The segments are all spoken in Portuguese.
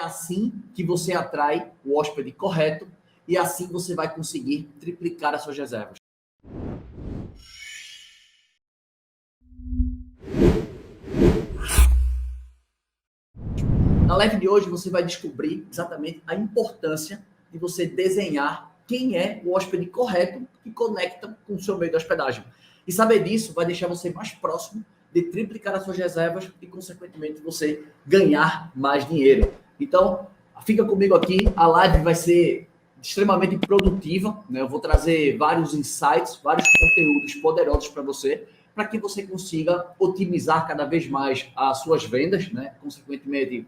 assim que você atrai o hóspede correto e assim você vai conseguir triplicar as suas reservas. Na live de hoje você vai descobrir exatamente a importância de você desenhar quem é o hóspede correto que conecta com o seu meio de hospedagem. E saber disso vai deixar você mais próximo de triplicar as suas reservas e, consequentemente, você ganhar mais dinheiro. Então, fica comigo aqui, a live vai ser extremamente produtiva, né? Eu vou trazer vários insights, vários conteúdos poderosos para que você consiga otimizar cada vez mais as suas vendas, né? Consequentemente,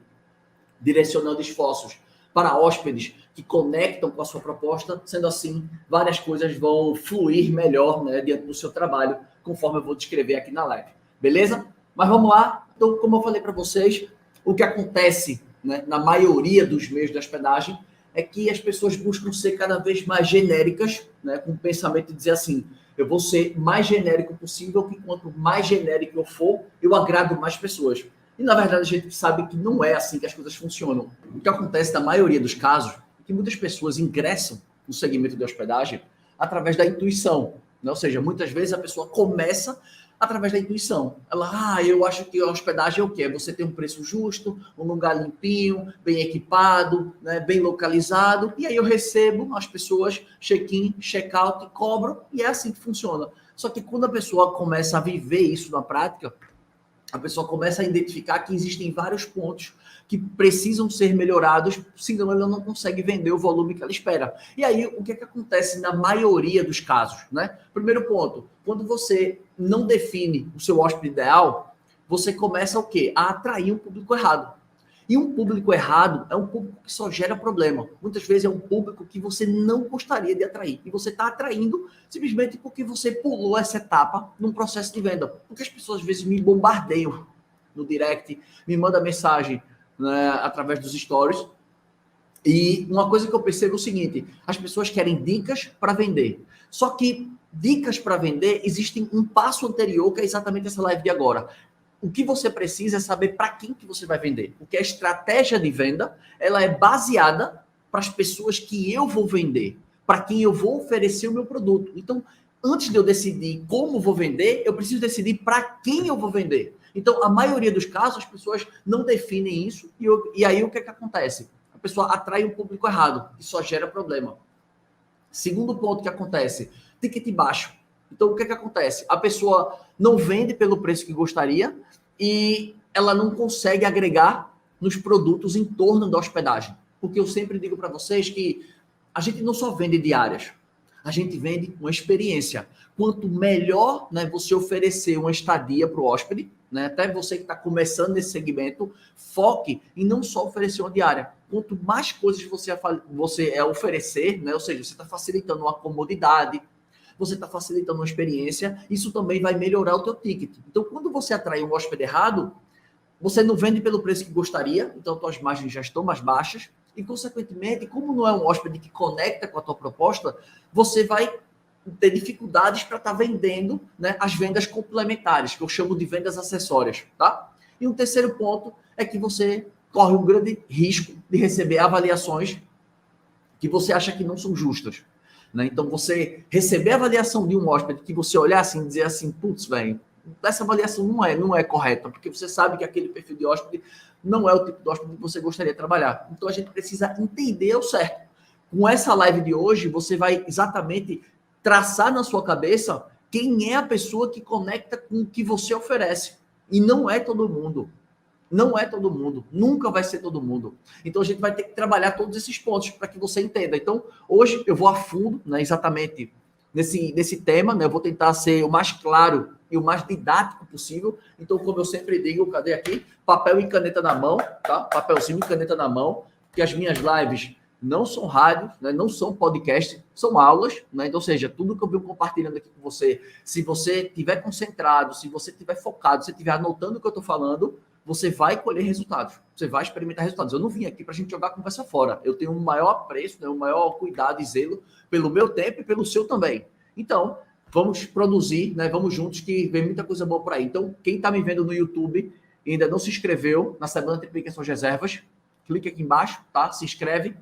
direcionando esforços para hóspedes que conectam com a sua proposta, sendo assim, várias coisas vão fluir melhor, né, diante do seu trabalho, conforme eu vou descrever aqui na live. Beleza? Mas vamos lá. Então, como eu falei para vocês, o que acontece, né, na maioria dos meios de hospedagem é que as pessoas buscam ser cada vez mais genéricas, né, com o pensamento de dizer assim, eu vou ser mais genérico possível, que quanto mais genérico eu for, eu agrado mais pessoas. E, na verdade, a gente sabe que não é assim que as coisas funcionam. O que acontece na maioria dos casos é que muitas pessoas ingressam no segmento de hospedagem através da intuição, né? Ou seja, muitas vezes a pessoa começa através da intuição. Ela, eu acho que a hospedagem é o quê? É você ter um preço justo, um lugar limpinho, bem equipado, né, bem localizado, e aí eu recebo as pessoas check-in, check-out, cobro, e é assim que funciona. Só que quando a pessoa começa a viver isso na prática, a pessoa começa a identificar que existem vários pontos que precisam ser melhorados, senão ela não consegue vender o volume que ela espera. E aí, o que é que acontece na maioria dos casos, né? Primeiro ponto, quando você não define o seu hóspede ideal, você começa o quê? A atrair um público errado. E um público errado é um público que só gera problema. Muitas vezes é um público que você não gostaria de atrair. E você está atraindo simplesmente porque você pulou essa etapa num processo de venda. Porque as pessoas às vezes me bombardeiam no direct, me mandam mensagem, né, através dos stories. E uma coisa que eu percebo é o seguinte, as pessoas querem dicas para vender. Só que dicas para vender existem um passo anterior, que é exatamente essa live de agora. O que você precisa é saber para quem que você vai vender. Porque a estratégia de venda, ela é baseada para as pessoas que eu vou vender, para quem eu vou oferecer o meu produto. Então, antes de eu decidir como vou vender, eu preciso decidir para quem eu vou vender. Então, a maioria dos casos, as pessoas não definem isso e aí o que é que acontece? A pessoa atrai um público errado e só gera problema. Segundo ponto que acontece, ticket baixo. Então, o que é que acontece? A pessoa não vende pelo preço que gostaria e ela não consegue agregar nos produtos em torno da hospedagem. Porque eu sempre digo para vocês que a gente não só vende diárias, a gente vende uma experiência. Quanto melhor, né, você oferecer uma estadia para o hóspede, né, até você que está começando nesse segmento, foque em não só oferecer uma diária. Quanto mais coisas você oferecer, né, ou seja, você está facilitando uma comodidade, você está facilitando uma experiência, isso também vai melhorar o teu ticket. Então, quando você atrai um hóspede errado, você não vende pelo preço que gostaria, então suas margens já estão mais baixas, e, consequentemente, como não é um hóspede que conecta com a tua proposta, você vai ter dificuldades para estar vendendo, né, as vendas complementares, que eu chamo de vendas acessórias, tá? E um terceiro ponto é que você corre um grande risco de receber avaliações que você acha que não são justas, né? Então, você receber a avaliação de um hóspede que você olhar assim e dizer assim, putz, velho, essa avaliação não é correta, porque você sabe que aquele perfil de hóspede não é o tipo de hóspede que você gostaria de trabalhar. Então, a gente precisa entender o certo. Com essa live de hoje, você vai exatamente traçar na sua cabeça quem é a pessoa que conecta com o que você oferece. E não é todo mundo. Não é todo mundo. Nunca vai ser todo mundo. Então, a gente vai ter que trabalhar todos esses pontos para que você entenda. Então, hoje eu vou a fundo, né, exatamente nesse tema, né? Eu vou tentar ser o mais claro e o mais didático possível. Então, como eu sempre digo, cadê aqui? Papel e caneta na mão, tá? Papelzinho e caneta na mão, que as minhas lives não são rádio, né? Não são podcast, são aulas, né? Então, ou seja, tudo que eu venho compartilhando aqui com você, se você estiver concentrado, se você estiver focado, se estiver anotando o que eu estou falando, você vai colher resultados, você vai experimentar resultados. Eu não vim aqui para a gente jogar a conversa fora. Eu tenho um maior apreço, né, um maior cuidado e zelo pelo meu tempo e pelo seu também. Então, vamos produzir, né? Vamos juntos que vem muita coisa boa por aí. Então, quem está me vendo no YouTube e ainda não se inscreveu na Semana Triplica Suas Reservas, clica aqui embaixo, tá? Se inscreve,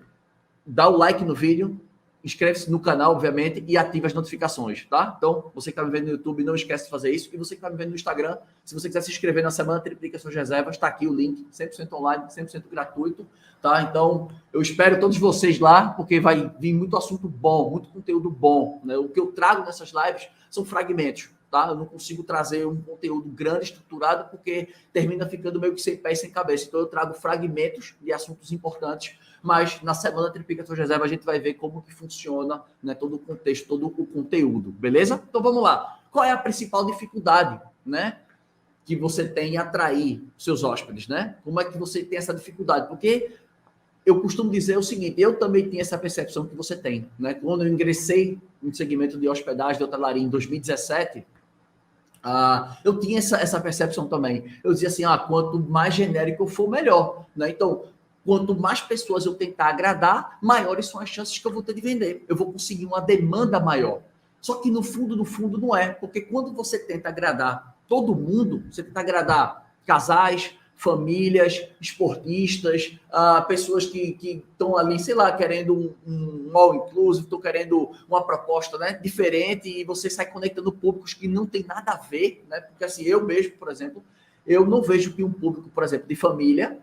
dá o like no vídeo, inscreve-se no canal, obviamente, e ativa as notificações, tá? Então, você que está me vendo no YouTube, não esquece de fazer isso. E você que está me vendo no Instagram, se você quiser se inscrever na Semana Triplica Suas Reservas, está aqui o link, 100% online, 100% gratuito, tá? Então, eu espero todos vocês lá, porque vai vir muito assunto bom, muito conteúdo bom, né? O que eu trago nessas lives são fragmentos, tá? Eu não consigo trazer um conteúdo grande, estruturado, porque termina ficando meio que sem pé e sem cabeça. Então, eu trago fragmentos de assuntos importantes, mas na Semana Triplica Suas Reservas a gente vai ver como que funciona, né, todo o contexto, todo o conteúdo, beleza? Então vamos lá. Qual é a principal dificuldade, né, que você tem em atrair seus hóspedes, né? Como é que você tem essa dificuldade? Porque eu costumo dizer o seguinte, eu também tinha essa percepção que você tem, né? Quando eu ingressei no segmento de hospedagem de hotelaria em 2017, eu tinha essa percepção também. Eu dizia assim, quanto mais genérico eu for, melhor, né? Então, quanto mais pessoas eu tentar agradar, maiores são as chances que eu vou ter de vender. Eu vou conseguir uma demanda maior. Só que no fundo não é. Porque quando você tenta agradar todo mundo, você tenta agradar casais, famílias, esportistas, pessoas que estão ali, sei lá, querendo um all-inclusive, estão querendo uma proposta, né, diferente, e você sai conectando públicos que não tem nada a ver, né? Porque assim, eu mesmo, por exemplo, eu não vejo que um público, por exemplo, de família,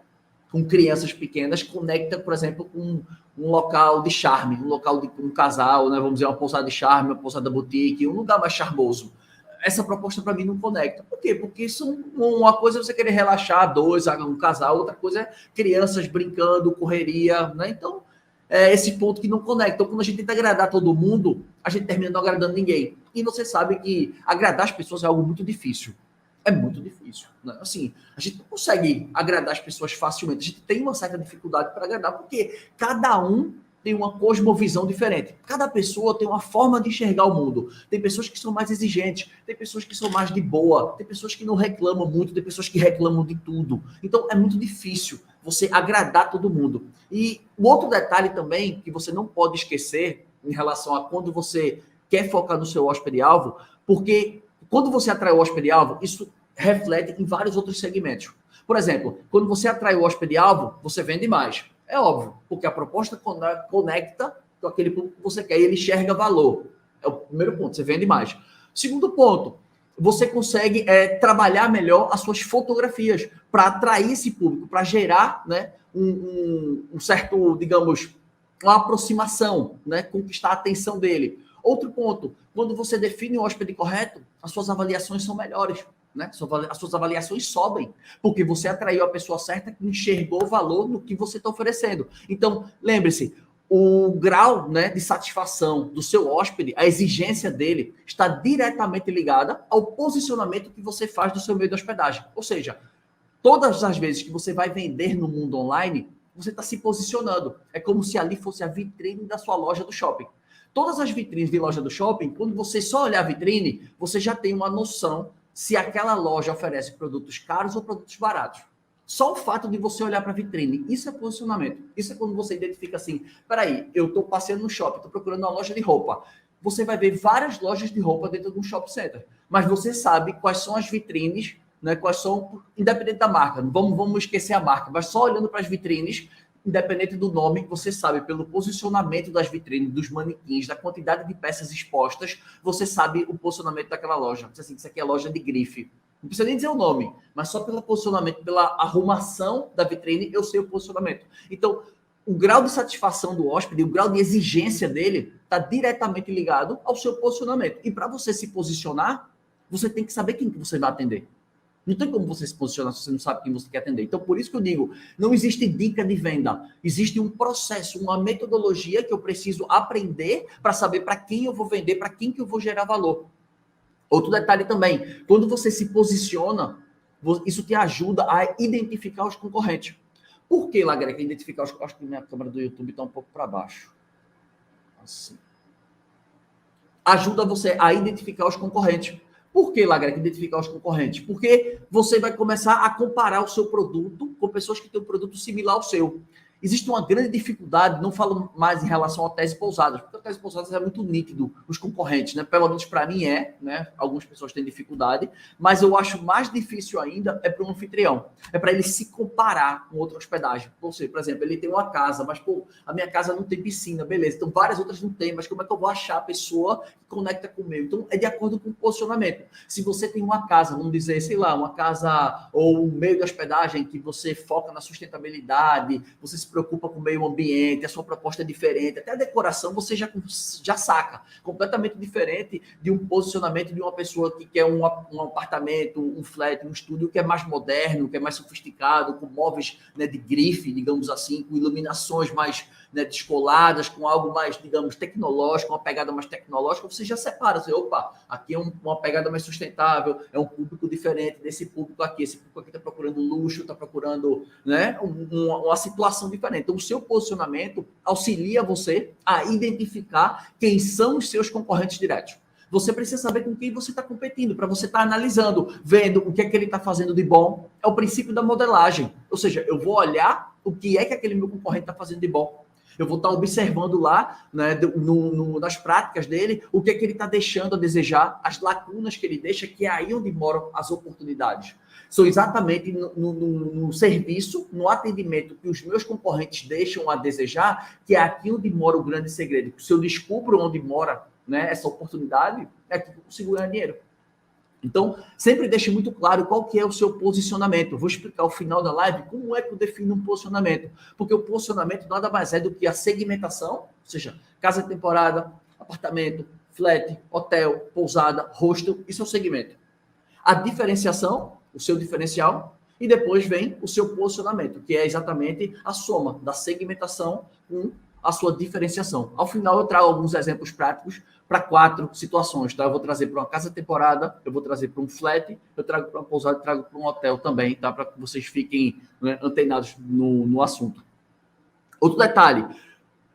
com crianças pequenas, conecta, por exemplo, com um local de charme, um local de um casal, né? Vamos dizer, uma pousada de charme, uma pousada boutique, um lugar mais charmoso. Essa proposta para mim não conecta. Por quê? Porque uma coisa é você querer relaxar dois, um casal, outra coisa é crianças brincando, correria, né? Então, é esse ponto que não conecta. Então, quando a gente tenta agradar todo mundo, a gente termina não agradando ninguém. E você sabe que agradar as pessoas é algo muito difícil. É muito difícil, né? Assim, a gente não consegue agradar as pessoas facilmente. A gente tem uma certa dificuldade para agradar, porque cada um tem uma cosmovisão diferente. Cada pessoa tem uma forma de enxergar o mundo. Tem pessoas que são mais exigentes, tem pessoas que são mais de boa, tem pessoas que não reclamam muito, tem pessoas que reclamam de tudo. Então, é muito difícil você agradar todo mundo. E o outro detalhe também, que você não pode esquecer em relação a quando você quer focar no seu hóspede-alvo, porque quando você atrai o hóspede-alvo, isso reflete em vários outros segmentos. Por exemplo, quando você atrai o hóspede-alvo, você vende mais. É óbvio, porque a proposta conecta com aquele público que você quer e ele enxerga valor. É o primeiro ponto, você vende mais. Segundo ponto, você consegue trabalhar melhor as suas fotografias para atrair esse público, para gerar, né, um certo, digamos, uma aproximação, né, conquistar a atenção dele. Outro ponto, quando você define o hóspede correto, as suas avaliações são melhores, né? As suas avaliações sobem, porque você atraiu a pessoa certa que enxergou o valor no que você está oferecendo. Então, lembre-se, o grau, né, de satisfação do seu hóspede, a exigência dele, está diretamente ligada ao posicionamento que você faz do seu meio de hospedagem. Ou seja, todas as vezes que você vai vender no mundo online, você está se posicionando. É como se ali fosse a vitrine da sua loja do shopping. Todas as vitrines de loja do shopping, quando você só olhar a vitrine, você já tem uma noção se aquela loja oferece produtos caros ou produtos baratos. Só o fato de você olhar para a vitrine, isso é posicionamento. Isso é quando você identifica assim, peraí, eu estou passeando no shopping, estou procurando uma loja de roupa. Você vai ver várias lojas de roupa dentro de um shopping center, mas você sabe quais são as vitrines, né, quais são, independente da marca, vamos esquecer a marca, mas só olhando para as vitrines, independente do nome, você sabe pelo posicionamento das vitrines, dos manequins, da quantidade de peças expostas, você sabe o posicionamento daquela loja. Assim, isso aqui é loja de grife. Não precisa nem dizer o nome, mas só pelo posicionamento, pela arrumação da vitrine, eu sei o posicionamento. Então, o grau de satisfação do hóspede, o grau de exigência dele, está diretamente ligado ao seu posicionamento. E para você se posicionar, você tem que saber quem que você vai atender. Não tem como você se posicionar se você não sabe quem você quer atender. Então, por isso que eu digo, não existe dica de venda. Existe um processo, uma metodologia que eu preciso aprender para saber para quem eu vou vender, para quem que eu vou gerar valor. Outro detalhe também, quando você se posiciona, isso te ajuda a identificar os concorrentes. Por que, Lagreca, identificar os concorrentes? Acho que minha câmera do YouTube está um pouco para baixo. Assim. Ajuda você a identificar os concorrentes. Por que, Lagreca, identificar os concorrentes? Porque você vai começar a comparar o seu produto com pessoas que têm um produto similar ao seu. Existe uma grande dificuldade, não falo mais em relação a hotéis e pousadas, porque hotéis e pousadas é muito nítido, os concorrentes, né? Pelo menos para mim né? Algumas pessoas têm dificuldade, mas eu acho mais difícil ainda é para um anfitrião. É para ele se comparar com outra hospedagem. Ou seja, por exemplo, ele tem uma casa, mas, pô, a minha casa não tem piscina, beleza. Então, várias outras não tem, mas como é que eu vou achar a pessoa que conecta com o meu? Então, é de acordo com o posicionamento. Se você tem uma casa, vamos dizer, sei lá, uma casa ou um meio de hospedagem que você foca na sustentabilidade, você se preocupa com o meio ambiente, a sua proposta é diferente, até a decoração você já saca, completamente diferente de um posicionamento de uma pessoa que quer um apartamento, um flat, um estúdio que é mais moderno, que é mais sofisticado, com móveis, né, de grife, digamos assim, com iluminações mais, né, descoladas, com algo mais, digamos, tecnológico, uma pegada mais tecnológica, você já separa, você, opa, aqui é uma pegada mais sustentável, é um público diferente desse público aqui, esse público aqui está procurando luxo, está procurando, né, uma situação diferente. Então, o seu posicionamento auxilia você a identificar quem são os seus concorrentes diretos. Você precisa saber com quem você está competindo, para você estar analisando, vendo o que é que ele está fazendo de bom. É o princípio da modelagem. Ou seja, eu vou olhar o que é que aquele meu concorrente está fazendo de bom. Eu vou estar observando lá, né, nas práticas dele, o que é que ele está deixando a desejar, as lacunas que ele deixa, que é aí onde moram as oportunidades. São exatamente no serviço, no atendimento que os meus concorrentes deixam a desejar, que é aqui onde mora o grande segredo. Se eu descubro onde mora, né, essa oportunidade, é aqui que eu consigo ganhar dinheiro. Então, sempre deixe muito claro qual que é o seu posicionamento. Eu vou explicar ao final da live como é que eu defino um posicionamento. Porque o posicionamento nada mais é do que a segmentação, ou seja, casa de temporada, apartamento, flat, hotel, pousada, hostel, isso é o segmento. A diferenciação, o seu diferencial, e depois vem o seu posicionamento, que é exatamente a soma da segmentação com a sua diferenciação. Ao final, eu trago alguns exemplos práticos para 4 situações, tá? Eu vou trazer para uma casa temporada, eu vou trazer para um flat, eu trago para uma pousada, trago para um hotel também, tá? Para que vocês fiquem, né, antenados no assunto. Outro detalhe,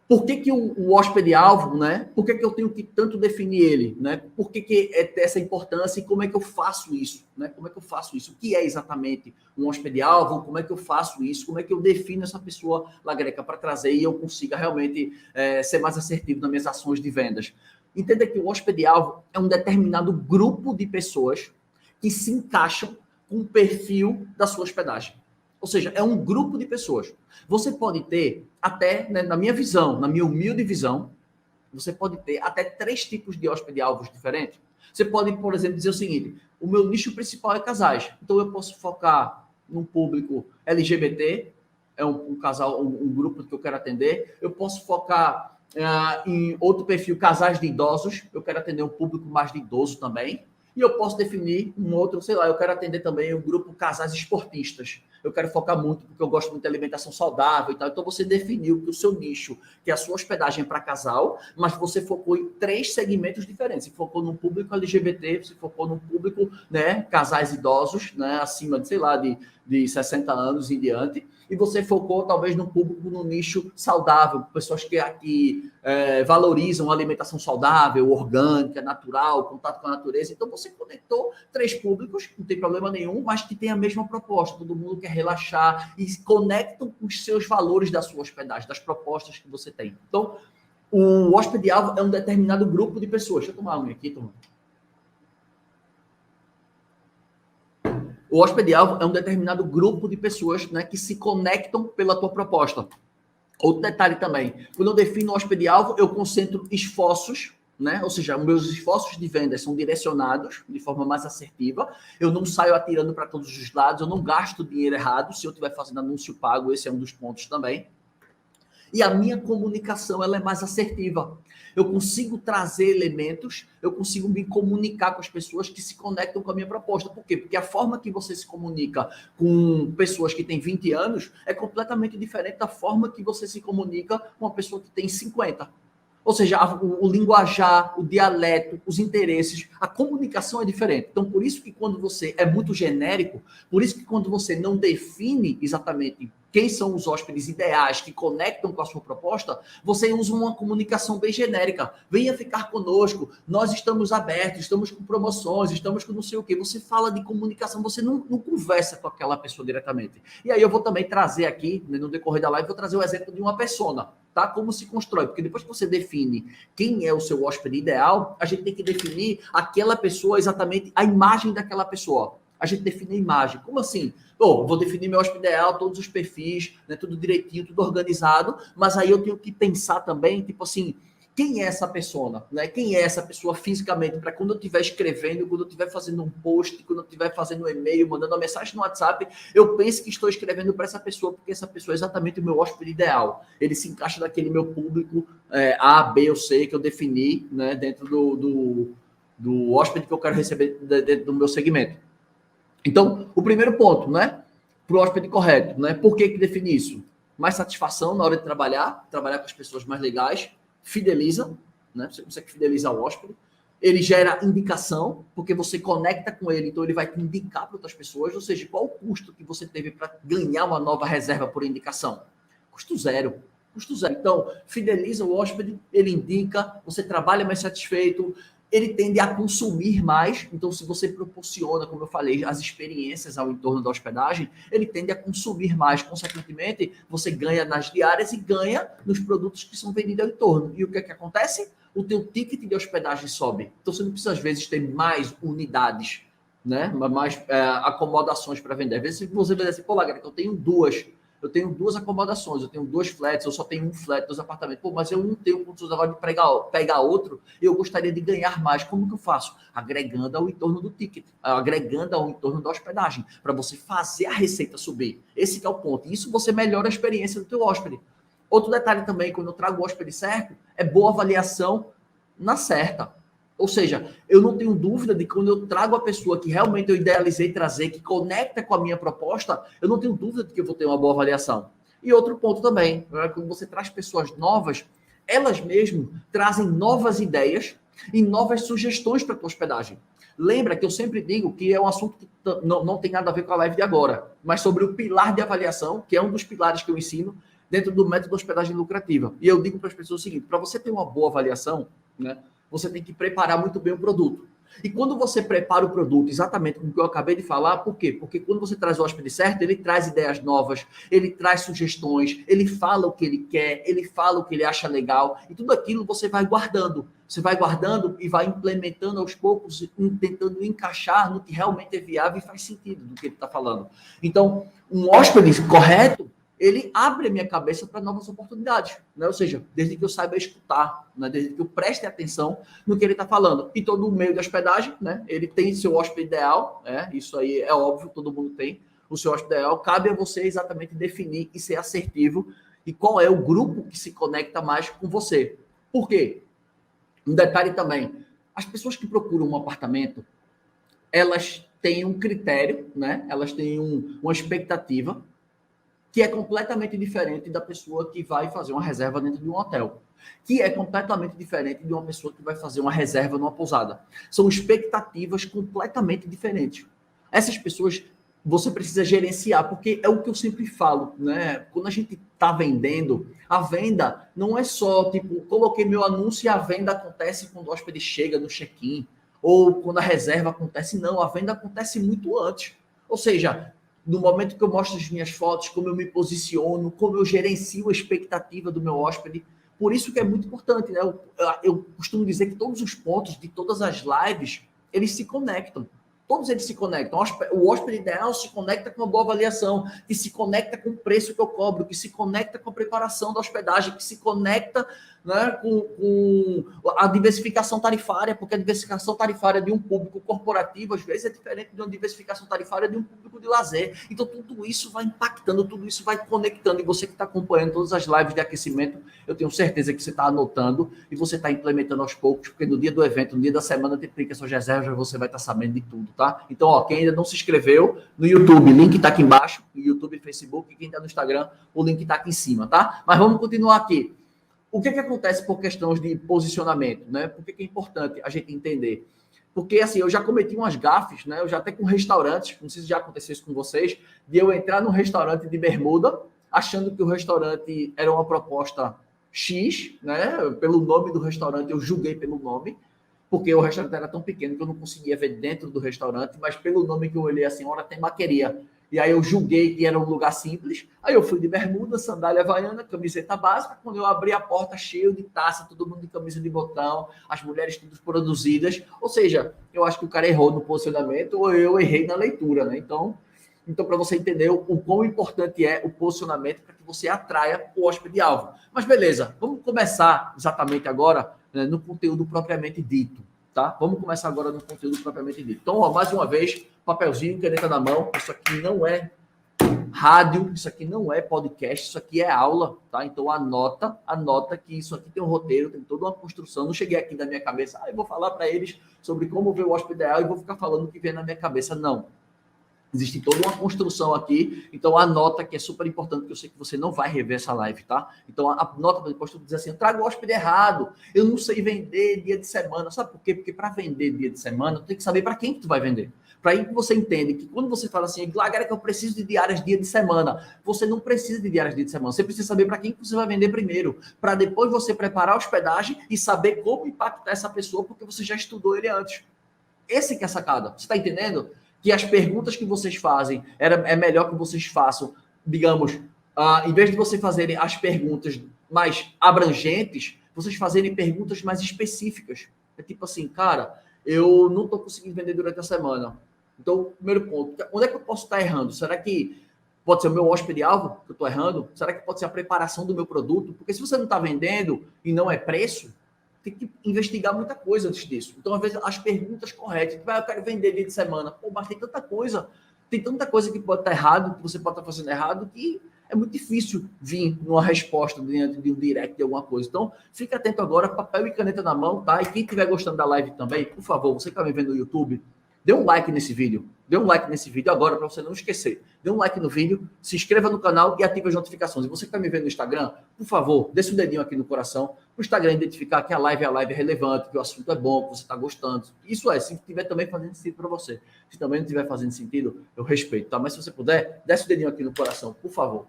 por que o hóspede-alvo, né? Por que eu tenho que tanto definir ele, né? Por que é essa importância e como é que eu faço isso, né? Como é que eu faço isso? O que é exatamente um hóspede-alvo? Como é que eu faço isso? Como é que eu defino essa pessoa lagreca para trazer e eu consiga realmente ser mais assertivo nas minhas ações de vendas? Entenda que o hóspede-alvo é um determinado grupo de pessoas que se encaixam com o perfil da sua hospedagem. Ou seja, é um grupo de pessoas. Você pode ter até, né, na minha visão, na minha humilde visão, você pode ter até 3 tipos de hóspede-alvos diferentes. Você pode, por exemplo, dizer o seguinte: o meu nicho principal é casais. Então eu posso focar num público LGBT, é um casal, um grupo que eu quero atender. Eu posso focar em outro perfil, casais de idosos. Eu quero atender um público mais de idoso também. E eu posso definir um outro, sei lá, eu quero atender também um grupo casais esportistas. Eu quero focar muito, porque eu gosto muito de alimentação saudável e tal. Então, você definiu que o seu nicho, que é a sua hospedagem para casal, mas você focou em 3 segmentos diferentes. Você focou no público LGBT, você focou no público, né, casais idosos, né, acima de, sei lá, de 60 anos em diante. E você focou, talvez, no público, no nicho saudável, pessoas que valorizam a alimentação saudável, orgânica, natural, contato com a natureza. Então, você conectou 3 públicos, não tem problema nenhum, mas que tem a mesma proposta. Todo mundo quer relaxar e se conectam com os seus valores da sua hospedagem, das propostas que você tem. Então, o hóspede-alvo é um determinado grupo de pessoas. Deixa eu tomar uma aqui, toma. O hóspede-alvo é um determinado grupo de pessoas, né, que se conectam pela tua proposta. Outro detalhe também, quando eu defino o hóspede-alvo, eu concentro esforços, né? Ou seja, meus esforços de venda são direcionados de forma mais assertiva. Eu não saio atirando para todos os lados, eu não gasto dinheiro errado. Se eu estiver fazendo anúncio pago, esse é um dos pontos também. E a minha comunicação ela é mais assertiva. Eu consigo trazer elementos, eu consigo me comunicar com as pessoas que se conectam com a minha proposta. Por quê? Porque a forma que você se comunica com pessoas que têm 20 anos é completamente diferente da forma que você se comunica com uma pessoa que tem 50. Ou seja, o linguajar, o dialeto, os interesses, a comunicação é diferente. Então, por isso que quando você é muito genérico, por isso que quando você não define exatamente quem são os hóspedes ideais que conectam com a sua proposta, você usa uma comunicação bem genérica. Venha ficar conosco, nós estamos abertos, estamos com promoções, estamos com não sei o quê. Você fala de comunicação, você não conversa com aquela pessoa diretamente. E aí eu vou também trazer aqui, no decorrer da live, vou trazer o exemplo de uma persona, tá? Como se constrói, porque depois que você define quem é o seu hóspede ideal, a gente tem que definir aquela pessoa, exatamente a imagem daquela pessoa. A gente define a imagem. Como assim? Bom, vou definir meu hóspede ideal, todos os perfis, né, tudo direitinho, tudo organizado, mas aí eu tenho que pensar também, tipo assim, quem é essa pessoa, né? Quem é essa pessoa fisicamente, para quando eu estiver escrevendo, quando eu estiver fazendo um post, quando eu estiver fazendo um e-mail, mandando uma mensagem no WhatsApp, eu penso que estou escrevendo para essa pessoa, porque essa pessoa é exatamente o meu hóspede ideal. Ele se encaixa naquele meu público A, B ou C que eu defini, né, dentro do hóspede que eu quero receber dentro do meu segmento. Então, o primeiro ponto, né? Para o hóspede correto, né? Por que define isso? Mais satisfação na hora de trabalhar com as pessoas mais legais, fideliza, né? Você consegue fidelizar o hóspede. Ele gera indicação, porque você conecta com ele, então ele vai te indicar para outras pessoas. Ou seja, qual o custo que você teve para ganhar uma nova reserva por indicação? Custo zero. Custo zero. Então, fideliza o hóspede, ele indica, você trabalha mais satisfeito, ele tende a consumir mais. Então, se você proporciona, como eu falei, as experiências ao entorno da hospedagem, ele tende a consumir mais. Consequentemente, você ganha nas diárias e ganha nos produtos que são vendidos ao entorno. E o que é que acontece? O teu ticket de hospedagem sobe. Então, você não precisa, às vezes, ter mais unidades, né? Mais acomodações para vender. Às vezes, você vai dizer assim, pô, Lagarto, eu tenho duas acomodações, eu tenho 2 flats, eu só tenho um flat, 2 apartamentos. Pô, mas eu não tenho condições agora de pegar outro e eu gostaria de ganhar mais. Como que eu faço? Agregando ao entorno do ticket, agregando ao entorno da hospedagem, para você fazer a receita subir. Esse que é o ponto. Isso você melhora a experiência do teu hóspede. Outro detalhe também, quando eu trago o hóspede certo, é boa avaliação na certa. Ou seja, eu não tenho dúvida de que quando eu trago a pessoa que realmente eu idealizei trazer, que conecta com a minha proposta, eu não tenho dúvida de que eu vou ter uma boa avaliação. E outro ponto também, né, quando você traz pessoas novas, elas mesmo trazem novas ideias e novas sugestões para a tua hospedagem. Lembra que eu sempre digo que é um assunto que não tem nada a ver com a live de agora, mas sobre o pilar de avaliação, que é um dos pilares que eu ensino dentro do método hospedagem lucrativa. E eu digo para as pessoas o seguinte, para você ter uma boa avaliação, né, você tem que preparar muito bem o produto. E quando você prepara o produto exatamente como que eu acabei de falar, por quê? Porque quando você traz o hóspede certo, ele traz ideias novas, ele traz sugestões, ele fala o que ele quer, ele fala o que ele acha legal, e tudo aquilo você vai guardando. Você vai guardando e vai implementando aos poucos, tentando encaixar no que realmente é viável e faz sentido do que ele está falando. Então, um hóspede correto, ele abre a minha cabeça para novas oportunidades, né? Ou seja, desde que eu saiba escutar, né? Desde que eu preste atenção no que ele está falando. E todo o meio de hospedagem, né? Ele tem seu hóspede ideal, né? Isso aí é óbvio, todo mundo tem o seu hóspede ideal. Cabe a você exatamente definir e ser assertivo e qual é o grupo que se conecta mais com você. Por quê? Um detalhe também, as pessoas que procuram um apartamento, elas têm um critério, né? Elas têm uma expectativa que é completamente diferente da pessoa que vai fazer uma reserva dentro de um hotel, que é completamente diferente de uma pessoa que vai fazer uma reserva numa pousada. São expectativas completamente diferentes. Essas pessoas você precisa gerenciar, porque é o que eu sempre falo, né? Quando a gente está vendendo, a venda não é só, tipo, coloquei meu anúncio e a venda acontece quando o hóspede chega no check-in, ou quando a reserva acontece. Não, a venda acontece muito antes. Ou seja, no momento que eu mostro as minhas fotos, como eu me posiciono, como eu gerencio a expectativa do meu hóspede. Por isso que é muito importante, né? Eu costumo dizer que todos os pontos de todas as lives, eles se conectam. Todos eles se conectam. O hóspede ideal se conecta com uma boa avaliação, que se conecta com o preço que eu cobro, que se conecta com a preparação da hospedagem, que se conecta, né, com a diversificação tarifária, porque a diversificação tarifária de um público corporativo, às vezes, é diferente de uma diversificação tarifária de um público de lazer. Então, tudo isso vai impactando, tudo isso vai conectando. E você que está acompanhando todas as lives de aquecimento, eu tenho certeza que você está anotando e você está implementando aos poucos, porque no dia do evento, no dia da semana, triplica suas reservas, você vai estar sabendo de tudo, tá? Então, ó, quem ainda não se inscreveu no YouTube, link está aqui embaixo, no YouTube e Facebook, e quem está no Instagram, o link está aqui em cima, tá? Mas vamos continuar aqui. o que acontece por questões de posicionamento, né? Por que é importante a gente entender? Porque, assim, eu já cometi umas gafes, né? Eu já até com restaurantes, não sei se já aconteceu isso com vocês, de eu entrar num restaurante de bermuda, achando que o restaurante era uma proposta X, né? Pelo nome do restaurante, eu julguei pelo nome, porque o restaurante era tão pequeno que eu não conseguia ver dentro do restaurante, mas pelo nome que eu olhei assim, hora tem maqueria. E aí eu julguei que era um lugar simples. Aí eu fui de bermuda, sandália havaiana, camiseta básica. Quando eu abri a porta, cheio de taça, todo mundo de camisa de botão, as mulheres todas produzidas. Ou seja, eu acho que o cara errou no posicionamento ou eu errei na leitura, né? Então para você entender o quão importante é o posicionamento para que você atraia o hóspede-alvo. Mas beleza, vamos começar exatamente agora, né, no conteúdo propriamente dito, tá? Vamos começar agora no conteúdo propriamente dito. Então, ó, mais uma vez, papelzinho, caneta na mão. Isso aqui não é rádio, isso aqui não é podcast, isso aqui é aula, tá? Então anota que isso aqui tem um roteiro, tem toda uma construção. Não cheguei aqui na minha cabeça, eu vou falar para eles sobre como ver o hóspede ideal e vou ficar falando o que vem na minha cabeça. Não. Existe toda uma construção aqui, então anota que é super importante, porque eu sei que você não vai rever essa live, tá? Então a nota do imposto diz assim, eu trago o hóspede errado, eu não sei vender dia de semana. Sabe por quê? Porque para vender dia de semana, tu tem que saber para quem que tu vai vender. Para aí que você entende que quando você fala assim, galera, que eu preciso de diárias dia de semana, você não precisa de diárias dia de semana, você precisa saber para quem que você vai vender primeiro, para depois você preparar a hospedagem e saber como impactar essa pessoa, porque você já estudou ele antes. Esse que é a sacada, você está entendendo? Que as perguntas que vocês fazem, é melhor que vocês façam, digamos, em vez de vocês fazerem as perguntas mais abrangentes, vocês fazerem perguntas mais específicas. É tipo assim, cara, eu não estou conseguindo vender durante a semana. Então, primeiro ponto, onde é que eu posso estar errando? Será que pode ser o meu hóspede-alvo que eu estou errando? Será que pode ser a preparação do meu produto? Porque se você não está vendendo e não é preço, tem que investigar muita coisa antes disso. Então, às vezes, as perguntas corretas. Eu quero vender dia de semana. Pô, mas tem tanta coisa que pode estar errado, que você pode estar fazendo errado, que é muito difícil vir numa resposta diante de um direct de alguma coisa. Então, fica atento agora, papel e caneta na mão, tá? E quem estiver gostando da live também, por favor, você que está me vendo no YouTube, dê um like nesse vídeo. Dê um like nesse vídeo agora para você não esquecer. Dê um like no vídeo, se inscreva no canal e ative as notificações. E você que está me vendo no Instagram, por favor, deixe um dedinho aqui no coração para o Instagram identificar que a live é relevante, que o assunto é bom, que você está gostando. Isso é, se estiver também fazendo sentido para você. Se também não estiver fazendo sentido, eu respeito, tá? Mas se você puder, desce o dedinho aqui no coração, por favor.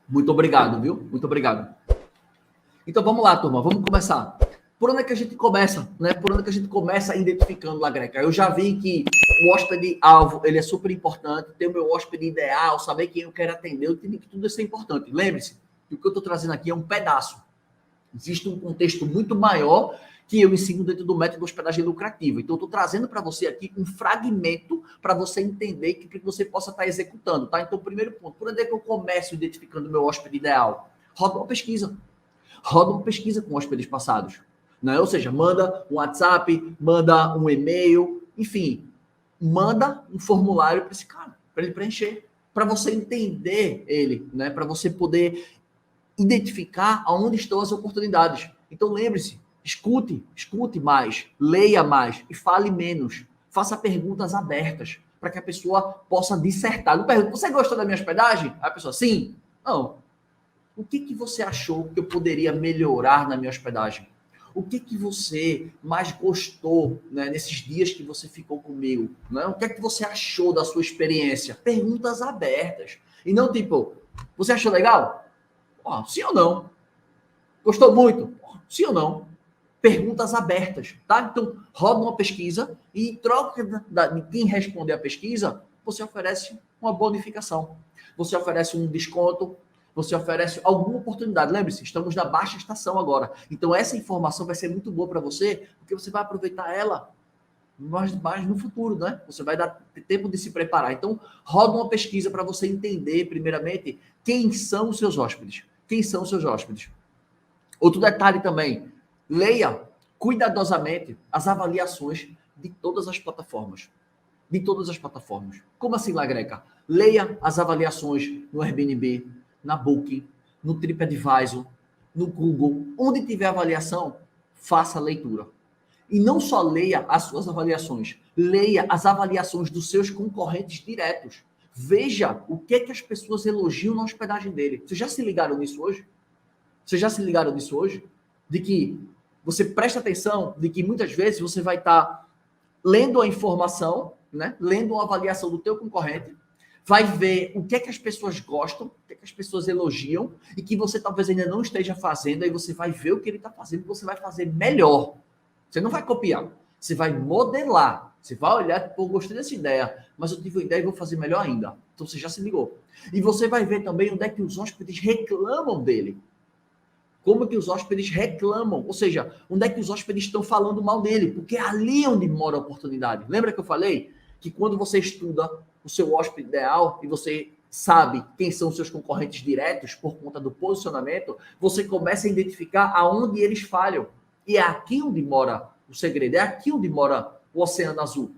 Muito obrigado, viu? Muito obrigado. Então vamos lá, turma, vamos começar. Por onde é que a gente começa, né? Por onde é que a gente começa identificando a Greca? Eu já vi que o hóspede-alvo, ele é super importante, ter o meu hóspede ideal, saber quem eu quero atender, eu entendi que tudo isso é importante. Lembre-se, que o que eu estou trazendo aqui é um pedaço. Existe um contexto muito maior que eu ensino dentro do método hospedagem lucrativa. Então, eu estou trazendo para você aqui um fragmento para você entender que você possa estar executando, tá? Então, primeiro ponto, por onde é que eu começo identificando o meu hóspede ideal? Roda uma pesquisa. Roda uma pesquisa com hóspedes passados. Né? Ou seja, manda um WhatsApp, manda um e-mail, enfim, manda um formulário para esse cara, para ele preencher, para você entender ele, né? Para você poder identificar aonde estão as oportunidades. Então lembre-se, escute mais, leia mais e fale menos. Faça perguntas abertas para que a pessoa possa dissertar. Não pergunta, você gostou da minha hospedagem? A pessoa, sim. Não. O que você achou que eu poderia melhorar na minha hospedagem? O que você mais gostou, né, nesses dias que você ficou comigo? Né? O que é que você achou da sua experiência? Perguntas abertas. E não tipo, você achou legal? Oh, sim ou não? Gostou muito? Oh, sim ou não? Perguntas abertas, tá? Então, roda uma pesquisa e troca de quem responder a pesquisa, você oferece uma bonificação. Você oferece um desconto, você oferece alguma oportunidade. Lembre-se, estamos na baixa estação agora. Então, essa informação vai ser muito boa para você, porque você vai aproveitar ela mais no futuro, né? Você vai dar tempo de se preparar. Então, roda uma pesquisa para você entender, primeiramente, quem são os seus hóspedes. Quem são os seus hóspedes? Outro detalhe também, leia cuidadosamente as avaliações de todas as plataformas. De todas as plataformas. Como assim, Lagreca? Leia as avaliações no Airbnb, na Booking, no TripAdvisor, no Google. Onde tiver avaliação, faça a leitura. E não só leia as suas avaliações, leia as avaliações dos seus concorrentes diretos. Veja o que é que as pessoas elogiam na hospedagem dele. Vocês já se ligaram nisso hoje? Vocês já se ligaram nisso hoje? De que você presta atenção, de que muitas vezes você vai estar lendo a informação, né? Lendo uma avaliação do teu concorrente, vai ver o que é que as pessoas gostam, o que é que as pessoas elogiam, e que você talvez ainda não esteja fazendo, aí você vai ver o que ele está fazendo, e você vai fazer melhor. Você não vai copiar, você vai modelar. Você vai olhar, pô, gostei dessa ideia, mas eu tive uma ideia e vou fazer melhor ainda. Então você já se ligou. E você vai ver também onde é que os hóspedes reclamam dele. Como que os hóspedes reclamam, ou seja, onde é que os hóspedes estão falando mal dele, porque é ali onde mora a oportunidade. Lembra que eu falei que quando você estuda o seu hóspede ideal e você sabe quem são os seus concorrentes diretos por conta do posicionamento, você começa a identificar aonde eles falham. E é aqui onde mora o segredo, é aqui onde mora o Oceano Azul.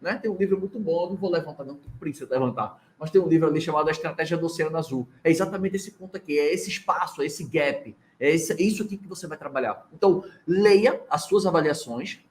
Né? Tem um livro muito bom, não vou levantar, não, por isso levantar, mas tem um livro ali chamado A Estratégia do Oceano Azul. É exatamente esse ponto aqui, é esse espaço, é esse gap, é isso aqui que você vai trabalhar. Então, leia as suas avaliações,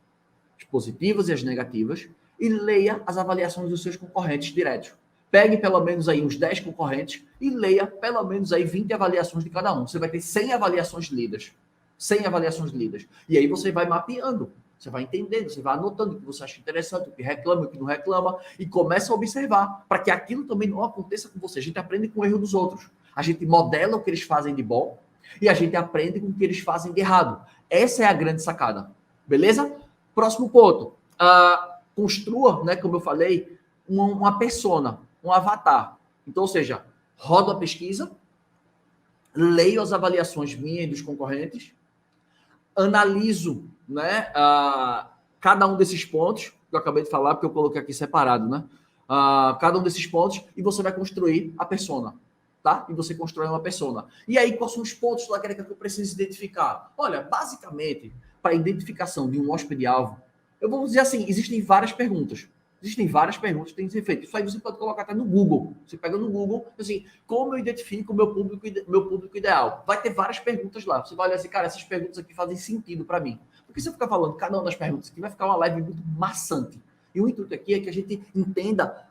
as positivas e as negativas, e leia as avaliações dos seus concorrentes diretos. Pegue pelo menos aí uns 10 concorrentes e leia pelo menos aí 20 avaliações de cada um. Você vai ter 100 avaliações lidas. 100 avaliações lidas. E aí você vai mapeando. Você vai entendendo, você vai anotando o que você acha interessante, o que reclama, o que não reclama, e começa a observar, para que aquilo também não aconteça com você. A gente aprende com o erro dos outros. A gente modela o que eles fazem de bom e a gente aprende com o que eles fazem de errado. Essa é a grande sacada. Beleza? Próximo ponto. Construa, né, como eu falei, uma persona, um avatar. Então, ou seja, rodo a pesquisa, leio as avaliações minhas e dos concorrentes, analiso, né, cada um desses pontos que eu acabei de falar, porque eu coloquei aqui separado, né? Cada um desses pontos, e você vai construir a persona, tá? E você constrói uma persona. E aí, quais são os pontos lá que eu preciso identificar? Olha, basicamente, para a identificação de um hóspede-alvo, eu vou dizer assim, existem várias perguntas. Existem várias perguntas que têm que ser feitas. Isso aí você pode colocar até no Google. Você pega no Google, assim, como eu identifico o meu público ideal? Vai ter várias perguntas lá. Você vai olhar assim, cara, essas perguntas aqui fazem sentido para mim. Porque se eu ficar falando cada uma das perguntas aqui, vai ficar uma live muito maçante. E o intuito aqui é que a gente entenda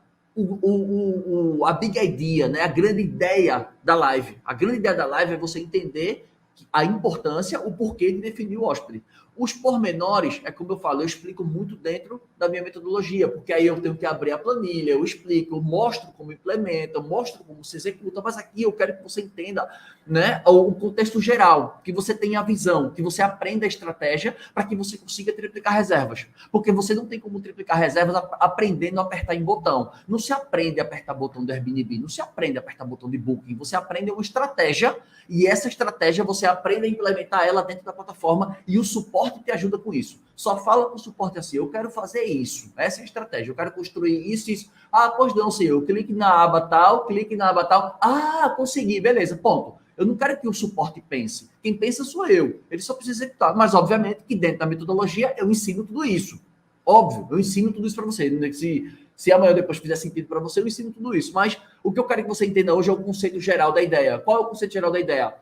a big idea, né? A grande ideia da live. A grande ideia da live é você entender a importância, o porquê de definir o hóspede. Os pormenores, é como eu falo, eu explico muito dentro da minha metodologia, porque aí eu tenho que abrir a planilha, eu explico, eu mostro como implementa, eu mostro como se executa, mas aqui eu quero que você entenda, né, o contexto geral, que você tenha a visão, que você aprenda a estratégia para que você consiga triplicar reservas. Porque você não tem como triplicar reservas aprendendo a apertar em botão. Não se aprende a apertar botão do Airbnb, não se aprende a apertar botão de Booking, você aprende uma estratégia e essa estratégia você aprende a implementar ela dentro da plataforma e o suporte te ajuda com isso. Só fala com o suporte assim, eu quero fazer isso, essa é a estratégia, eu quero construir isso e isso. Pois não, senhor, clique na aba tal, consegui, beleza, ponto. Eu não quero que o suporte pense. Quem pensa sou eu. Ele só precisa executar. Mas, obviamente, que dentro da metodologia eu ensino tudo isso. Óbvio, eu ensino tudo isso para você. Se amanhã depois fizer sentido para você, eu ensino tudo isso. Mas o que eu quero que você entenda hoje é o conceito geral da ideia. Qual é o conceito geral da ideia?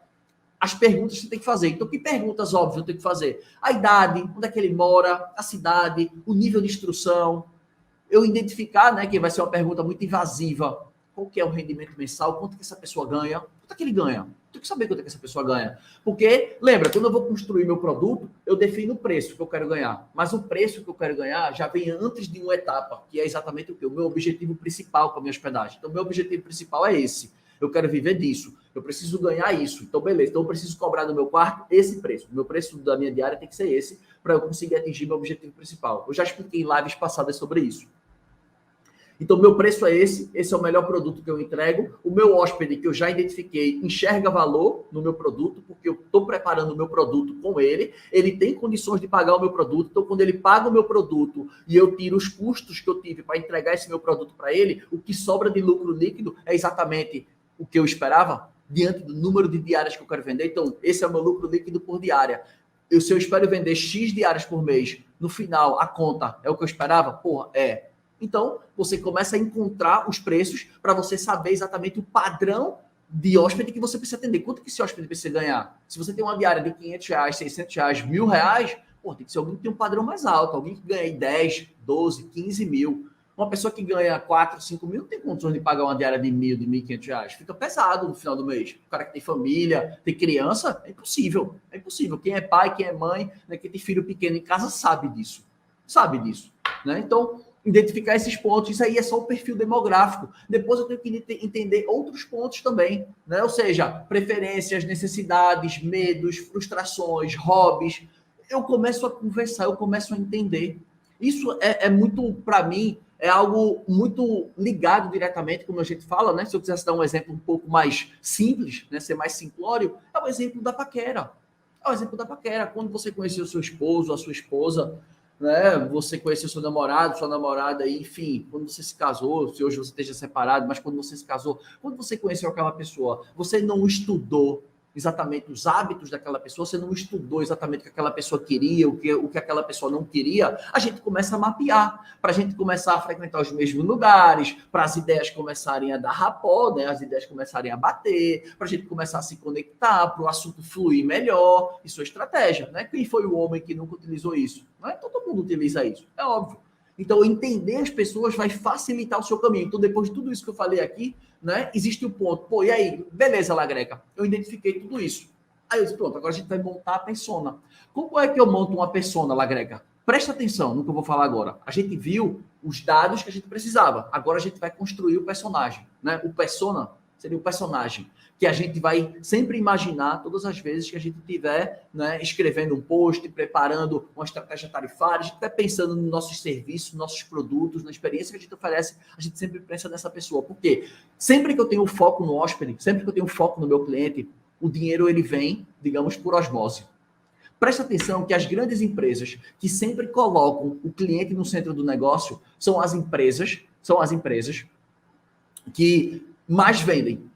As perguntas que você tem que fazer. Então, que perguntas óbvias eu tenho que fazer? A idade, onde é que ele mora, a cidade, o nível de instrução. Eu identificar, né, que vai ser uma pergunta muito invasiva. Qual que é o rendimento mensal? Quanto que essa pessoa ganha? Quanto é que ele ganha? Tem que saber quanto é que essa pessoa ganha. Porque, lembra, quando eu vou construir meu produto, eu defino o preço que eu quero ganhar. Mas o preço que eu quero ganhar já vem antes de uma etapa, que é exatamente o quê? O meu objetivo principal com a minha hospedagem. Então, meu objetivo principal é esse. Eu quero viver disso. Eu preciso ganhar isso. Então, beleza. Então, eu preciso cobrar do meu quarto esse preço. O meu preço da minha diária tem que ser esse para eu conseguir atingir meu objetivo principal. Eu já expliquei em lives passadas sobre isso. Então, meu preço é esse é o melhor produto que eu entrego. O meu hóspede, que eu já identifiquei, enxerga valor no meu produto, porque eu estou preparando o meu produto com ele. Ele tem condições de pagar o meu produto. Então, quando ele paga o meu produto e eu tiro os custos que eu tive para entregar esse meu produto para ele, o que sobra de lucro líquido é exatamente o que eu esperava, diante do número de diárias que eu quero vender. Então, esse é o meu lucro líquido por diária. Se eu espero vender X diárias por mês, no final, a conta é o que eu esperava? Porra, é. Então, você começa a encontrar os preços para você saber exatamente o padrão de hóspede que você precisa atender. Quanto que esse hóspede precisa ganhar? Se você tem uma diária de R$500, R$600, R$1.000, pô, tem que ser alguém que tem um padrão mais alto, alguém que ganha 10, 12, 15 mil. Uma pessoa que ganha 4, 5 mil não tem condições de pagar uma diária de 1.000, de 1.500 reais. Fica pesado no final do mês. O cara que tem família, tem criança, é impossível. É impossível. Quem é pai, quem é mãe, né, quem tem filho pequeno em casa sabe disso. Sabe disso. Né? Então, identificar esses pontos, isso aí é só o perfil demográfico. Depois eu tenho que entender outros pontos também, né? Ou seja, preferências, necessidades, medos, frustrações, hobbies. Eu começo a conversar, eu começo a entender. Isso é muito, para mim, é algo muito ligado diretamente, como a gente fala, né? Se eu quisesse dar um exemplo um pouco mais simples, né? Ser mais simplório, é o exemplo da paquera. É o exemplo da paquera. Quando você conheceu seu esposo, a sua esposa, né? Você conheceu seu namorado, sua namorada, enfim, quando você se casou, se hoje você esteja separado, mas quando você se casou, quando você conheceu aquela pessoa, você não estudou exatamente os hábitos daquela pessoa, você não estudou exatamente o que aquela pessoa queria, o que aquela pessoa não queria, a gente começa a mapear, para a gente começar a frequentar os mesmos lugares, para as ideias começarem a dar rapó, né? As ideias começarem a bater, para a gente começar a se conectar, para o assunto fluir melhor. Isso é estratégia, né? Quem foi o homem que nunca utilizou isso? Não é todo mundo utiliza isso, é óbvio. Então, entender as pessoas vai facilitar o seu caminho. Então, depois de tudo isso que eu falei aqui, né, existe o ponto. Pô, e aí? Beleza, Lagreca, eu identifiquei tudo isso. Aí eu disse, pronto, agora a gente vai montar a persona. Como é que eu monto uma persona, Lagreca? Presta atenção no que eu vou falar agora. A gente viu os dados que a gente precisava. Agora a gente vai construir o personagem, né? O persona seria o personagem que a gente vai sempre imaginar todas as vezes que a gente estiver, né, escrevendo um post, preparando uma estratégia tarifária, a gente estiver pensando nos nossos serviços, nos nossos produtos, na experiência que a gente oferece, a gente sempre pensa nessa pessoa. Por quê? Sempre que eu tenho foco no hóspede, sempre que eu tenho foco no meu cliente, o dinheiro ele vem, digamos, por osmose. Presta atenção que as grandes empresas que sempre colocam o cliente no centro do negócio são as empresas que mais vendem.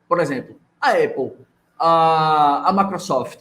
Por exemplo, a Apple, a Microsoft,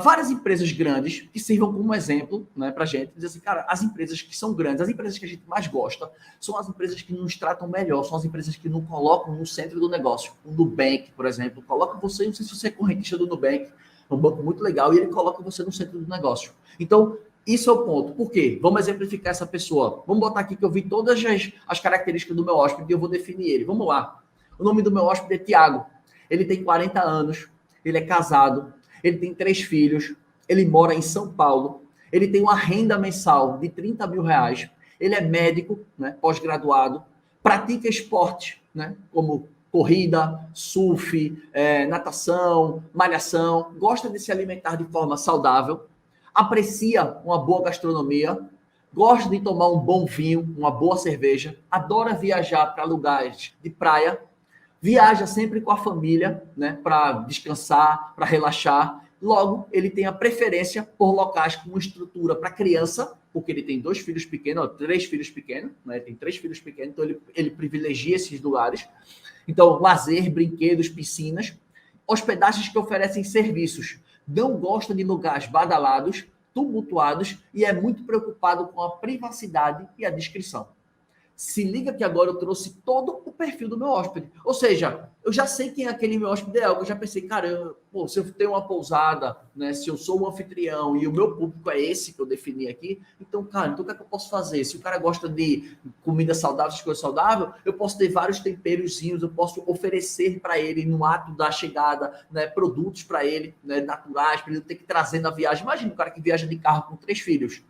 várias empresas grandes que sirvam como exemplo, né, para a gente dizer assim, cara, as empresas que são grandes, as empresas que a gente mais gosta, são as empresas que nos tratam melhor, são as empresas que nos colocam no centro do negócio. O Nubank, por exemplo, coloca você, não sei se você é correntista do Nubank, é um banco muito legal, e ele coloca você no centro do negócio. Então, isso é o ponto. Por quê? Vamos exemplificar essa pessoa. Vamos botar aqui que eu vi todas as características do meu hóspede e eu vou definir ele. Vamos lá. O nome do meu hóspede é Tiago. Ele tem 40 anos, ele é casado, ele tem 3 filhos, ele mora em São Paulo, ele tem uma renda mensal de 30 mil reais, ele é médico, né, pós-graduado, pratica esporte, né, como corrida, surf, natação, malhação, gosta de se alimentar de forma saudável, aprecia uma boa gastronomia, gosta de tomar um bom vinho, uma boa cerveja, adora viajar para lugares de praia, viaja sempre com a família, né, para descansar, para relaxar. Logo, ele tem a preferência por locais com estrutura para criança, porque ele tem 2 filhos pequenos, 3 filhos pequenos, né, tem 3 filhos pequenos, então ele privilegia esses lugares. Então, lazer, brinquedos, piscinas, hospedagens que oferecem serviços. Não gosta de lugares badalados, tumultuados e é muito preocupado com a privacidade e a discrição. Se liga que agora eu trouxe todo o perfil do meu hóspede. Ou seja, eu já sei quem é aquele meu hóspede ideal. Eu já pensei, cara, se eu tenho uma pousada, né, se eu sou um anfitrião e o meu público é esse que eu defini aqui, então, cara, então o que é que eu posso fazer? Se o cara gosta de comida saudável, de coisa saudável, eu posso ter vários temperozinhos, eu posso oferecer para ele no ato da chegada, né, produtos para ele, né, naturais, para ele não ter que trazer na viagem. Imagina um cara que viaja de carro com 3 filhos.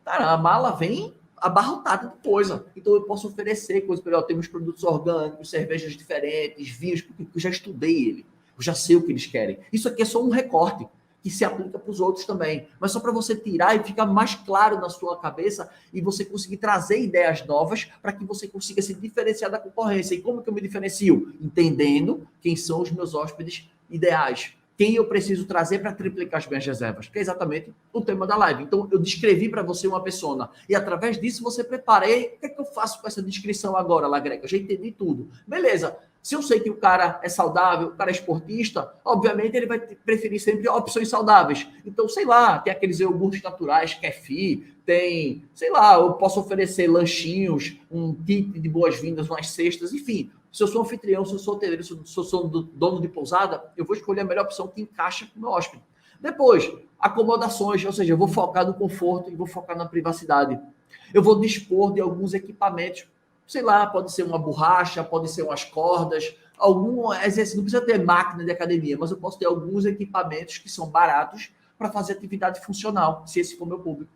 Cara, a mala vem abarrotada de coisa. Então eu posso oferecer coisas para ele. Temos produtos orgânicos, cervejas diferentes, vinhos, porque eu já estudei ele. Eu já sei o que eles querem. Isso aqui é só um recorte que se aplica para os outros também. Mas só para você tirar e ficar mais claro na sua cabeça e você conseguir trazer ideias novas para que você consiga se diferenciar da concorrência. E como que eu me diferencio? Entendendo quem são os meus hóspedes ideais. Quem eu preciso trazer para triplicar as minhas reservas, que é exatamente o tema da live. Então, eu descrevi para você uma persona, e através disso você prepara. E o que é que eu faço com essa descrição agora, Lagreca? Eu já entendi tudo. Beleza. Se eu sei que o cara é saudável, o cara é esportista, obviamente ele vai preferir sempre opções saudáveis. Então, sei lá, tem aqueles iogurtes naturais, kefir, tem, sei lá, eu posso oferecer lanchinhos, um kit de boas-vindas, umas cestas, enfim. Se eu sou anfitrião, se eu sou hoteleiro, se eu sou dono de pousada, eu vou escolher a melhor opção que encaixa com o meu hóspede. Depois, acomodações, ou seja, eu vou focar no conforto e vou focar na privacidade. Eu vou dispor de alguns equipamentos, sei lá, pode ser uma borracha, pode ser umas cordas, algum exercício, não precisa ter máquina de academia, mas eu posso ter alguns equipamentos que são baratos para fazer atividade funcional, se esse for meu público.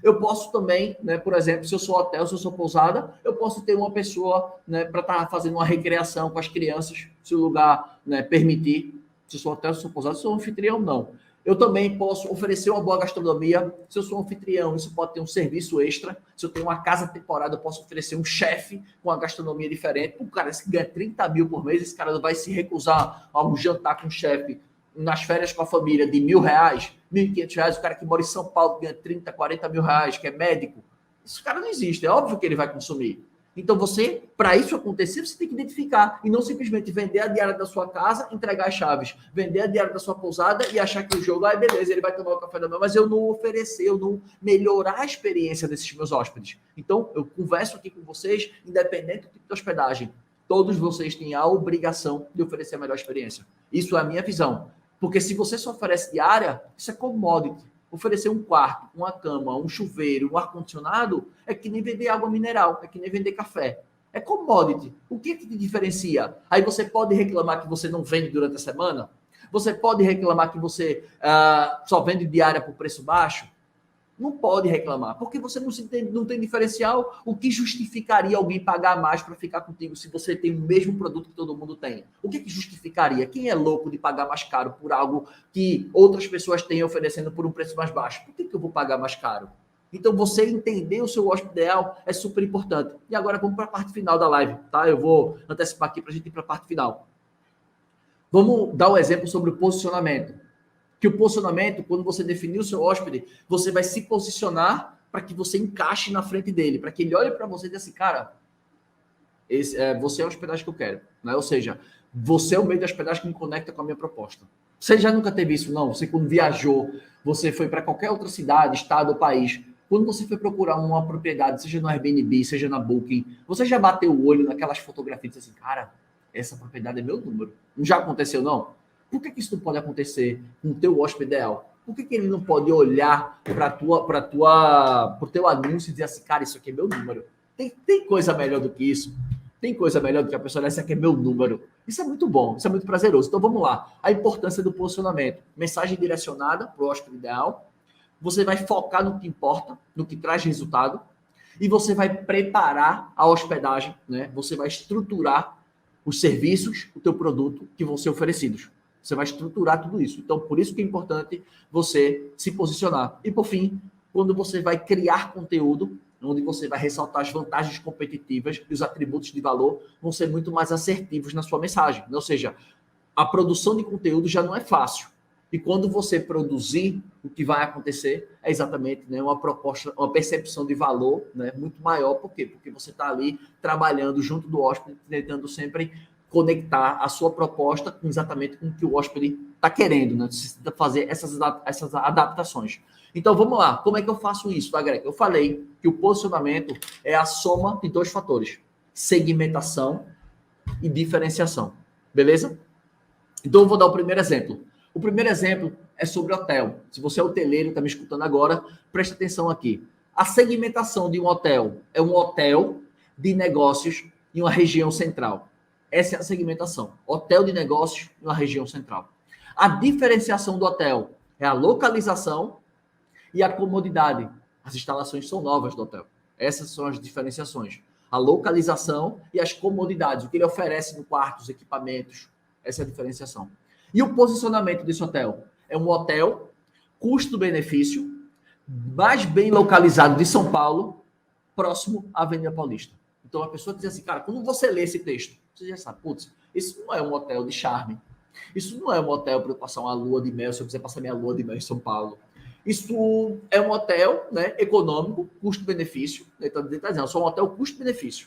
Eu posso também, né, por exemplo, se eu sou hotel, se eu sou pousada, eu posso ter uma pessoa, né, para estar fazendo uma recreação com as crianças, se o lugar, né, permitir. Se eu sou hotel, se eu sou pousada, se eu sou anfitrião, não. Eu também posso oferecer uma boa gastronomia. Se eu sou anfitrião, isso pode ter um serviço extra. Se eu tenho uma casa temporada, eu posso oferecer um chefe com uma gastronomia diferente. O cara que ganha 30 mil por mês, esse cara vai se recusar a um jantar com um chefe nas férias com a família de R$1.000, R$1.500, o cara que mora em São Paulo ganha 30, 40 mil reais, que é médico. Esse cara não existe, é óbvio que ele vai consumir. Então você, para isso acontecer, você tem que identificar e não simplesmente vender a diária da sua casa, entregar as chaves, vender a diária da sua pousada e achar que o jogo, beleza, ele vai tomar o café da manhã, mas eu não oferecer, eu não melhorar a experiência desses meus hóspedes. Então, eu converso aqui com vocês, independente do tipo de hospedagem, todos vocês têm a obrigação de oferecer a melhor experiência. Isso é a minha visão. Porque se você só oferece diária, isso é commodity. Oferecer um quarto, uma cama, um chuveiro, um ar-condicionado, é que nem vender água mineral, é que nem vender café. É commodity. O que te diferencia? Aí você pode reclamar que você não vende durante a semana? Você pode reclamar que você só vende diária por preço baixo? Não pode reclamar, porque você não tem diferencial. O que justificaria alguém pagar mais para ficar contigo se você tem o mesmo produto que todo mundo tem? O que justificaria? Quem é louco de pagar mais caro por algo que outras pessoas têm oferecendo por um preço mais baixo? Por que eu vou pagar mais caro? Então, você entender o seu hóspede ideal é super importante. E agora vamos para a parte final da live, tá? Eu vou antecipar aqui para a gente ir para a parte final. Vamos dar um exemplo sobre o posicionamento. Que o posicionamento, quando você definir o seu hóspede, você vai se posicionar para que você encaixe na frente dele, para que ele olhe para você e diga assim, cara, você é a hospedagem que eu quero. Né? Ou seja, você é o meio da hospedagem que me conecta com a minha proposta. Você já nunca teve isso, não? Você quando viajou, você foi para qualquer outra cidade, estado ou país, quando você foi procurar uma propriedade, seja no Airbnb, seja na Booking, você já bateu o olho naquelas fotografias e disse assim, cara, essa propriedade é meu número. Não já aconteceu, não? Por que isso não pode acontecer com o teu hóspede ideal? Por que ele não pode olhar para o teu anúncio e dizer assim, cara, isso aqui é meu número? Tem coisa melhor do que isso? Tem coisa melhor do que a pessoa olhar, esse aqui é meu número. Isso é muito bom, isso é muito prazeroso. Então vamos lá. A importância do posicionamento. Mensagem direcionada para o hóspede ideal. Você vai focar no que importa, no que traz resultado. E você vai preparar a hospedagem, né? Você vai estruturar os serviços, o teu produto que vão ser oferecidos. Você vai estruturar tudo isso. Então, por isso que é importante você se posicionar. E, por fim, quando você vai criar conteúdo, onde você vai ressaltar as vantagens competitivas e os atributos de valor, vão ser muito mais assertivos na sua mensagem. Ou seja, a produção de conteúdo já não é fácil. E quando você produzir, o que vai acontecer é exatamente, né, uma proposta, uma percepção de valor, né, muito maior. Por quê? Porque você está ali trabalhando junto do hóspede, tentando sempre conectar a sua proposta com exatamente com o que o hóspede está querendo, né? Você precisa fazer essas adaptações. Então, vamos lá. Como é que eu faço isso, tá, Greg? Eu falei que o posicionamento é a soma de dois fatores: segmentação e diferenciação. Beleza? Então, eu vou dar o primeiro exemplo. O primeiro exemplo é sobre hotel. Se você é hoteleiro, está me escutando agora, preste atenção aqui. A segmentação de um hotel é um hotel de negócios em uma região central. Essa é a segmentação. Hotel de negócios em uma região central. A diferenciação do hotel é a localização e a comodidade. As instalações são novas do hotel. Essas são as diferenciações. A localização e as comodidades. O que ele oferece no quarto, os equipamentos. Essa é a diferenciação. E o posicionamento desse hotel? É um hotel custo-benefício, mais bem localizado de São Paulo, próximo à Avenida Paulista. Então a pessoa diz assim, cara, quando você lê esse texto, você já sabe, putz, isso não é um hotel de charme. Isso não é um hotel para eu passar uma lua de mel, se eu quiser passar minha lua de mel em São Paulo. Isso é um hotel, né, econômico, custo-benefício. Então, tá dizendo, só um hotel custo-benefício.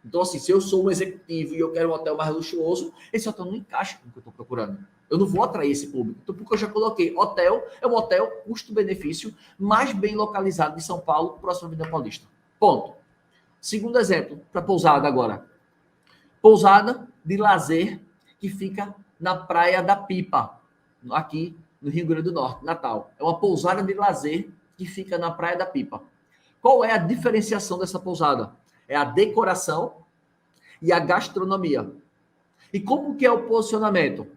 Então, assim, se eu sou um executivo e eu quero um hotel mais luxuoso, esse hotel não encaixa com o que eu estou procurando. Eu não vou atrair esse público. Então, porque eu já coloquei, hotel é um hotel custo-benefício mais bem localizado de São Paulo, próximo à Avenida Paulista. Ponto. Segundo exemplo, para pousada agora. Pousada de lazer que fica na Praia da Pipa, aqui no Rio Grande do Norte, Natal. É uma pousada de lazer que fica na Praia da Pipa. Qual é a diferenciação dessa pousada? É a decoração e a gastronomia. E como que é o posicionamento?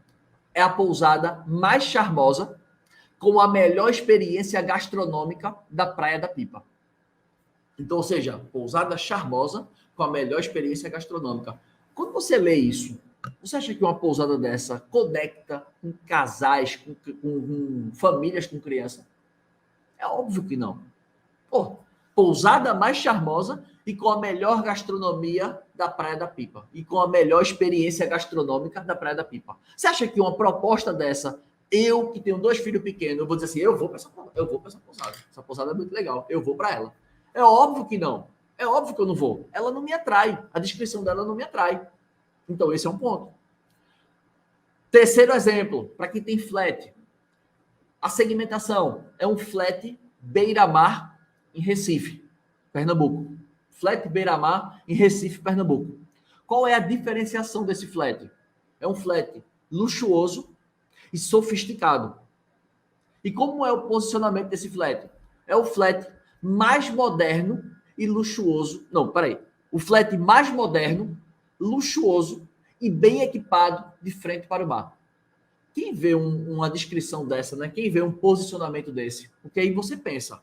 É a pousada mais charmosa, com a melhor experiência gastronômica da Praia da Pipa. Então, ou seja, pousada charmosa com a melhor experiência gastronômica. Quando você lê isso, você acha que uma pousada dessa conecta com casais, com famílias com criança? É óbvio que não. Pô, pousada mais charmosa e com a melhor gastronomia da Praia da Pipa. E com a melhor experiência gastronômica da Praia da Pipa. Você acha que uma proposta dessa, eu que tenho 2 filhos pequenos, eu vou dizer assim, eu vou para essa pousada. Essa pousada é muito legal, eu vou para ela. É óbvio que não. É óbvio que eu não vou. Ela não me atrai. A descrição dela não me atrai. Então, esse é um ponto. Terceiro exemplo, para quem tem flat. A segmentação é um flat beira-mar em Recife, Pernambuco. Flat beira-mar em Recife, Pernambuco. Qual é a diferenciação desse flat? É um flat luxuoso e sofisticado. E como é o posicionamento desse flat? É o flat mais moderno e luxuoso. Não, peraí. O flat mais moderno, luxuoso e bem equipado de frente para o mar. Quem vê uma descrição dessa, né? Quem vê um posicionamento desse? Porque aí você pensa,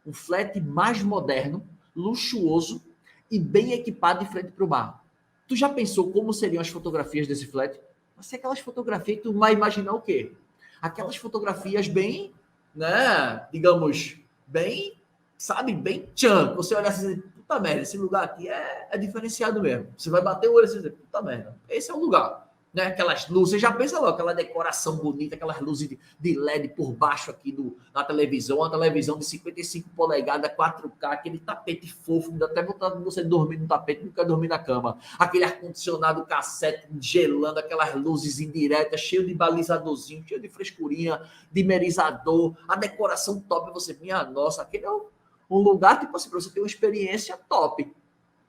um flat mais moderno, luxuoso e bem equipado de frente para o mar. Tu já pensou como seriam as fotografias desse flat? Vai ser aquelas fotografias que tu vai imaginar o quê? Aquelas fotografias bem, né? Digamos, bem, sabe, bem tchan. Você olha assim, puta merda, esse lugar aqui é diferenciado mesmo. Você vai bater o olho e dizer, puta merda, esse é o lugar. Né? Aquelas luzes, já pensa logo, aquela decoração bonita, aquelas luzes de LED por baixo aqui na televisão, uma televisão de 55 polegadas, 4K, aquele tapete fofo, dá até vontade de você dormir no tapete, não quer dormir na cama. Aquele ar-condicionado cassete gelando, aquelas luzes indiretas, cheio de balizadorzinho, cheio de frescurinha, dimerizador, a decoração top, você, minha nossa, aquele é um lugar, tipo assim, para você ter uma experiência top.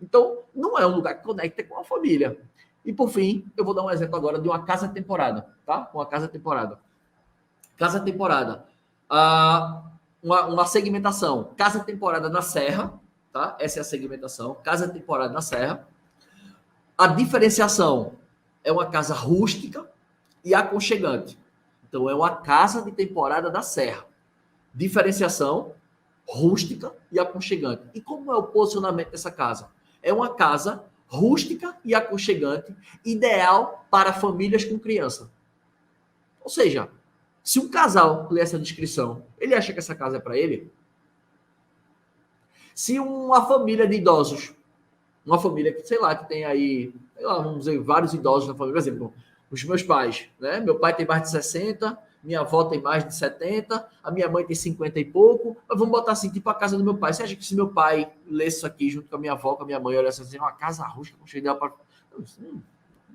Então, não é um lugar que conecta com a família. E, por fim, eu vou dar um exemplo agora de uma casa temporada, tá? Uma casa temporada. Casa temporada. Uma segmentação. Casa temporada na Serra, tá? Essa é a segmentação. Casa temporada na Serra. A diferenciação é uma casa rústica e aconchegante. Então, é uma casa de temporada da Serra. Diferenciação, rústica e aconchegante. E como é o posicionamento dessa casa? É uma casa rústica e aconchegante, ideal para famílias com criança. Ou seja, se um casal ler essa descrição, ele acha que essa casa é para ele? Se uma família de idosos, uma família que, sei lá, que tem aí, sei lá, vamos dizer, vários idosos na família, por exemplo, os meus pais, né? Meu pai tem mais de 60, minha avó tem mais de 70, a minha mãe tem 50 e pouco, mas vamos botar assim, tipo a casa do meu pai. Você acha que se meu pai lesse isso aqui junto com a minha avó, com a minha mãe, olhasse assim, uma casa rústica, com cheio de para...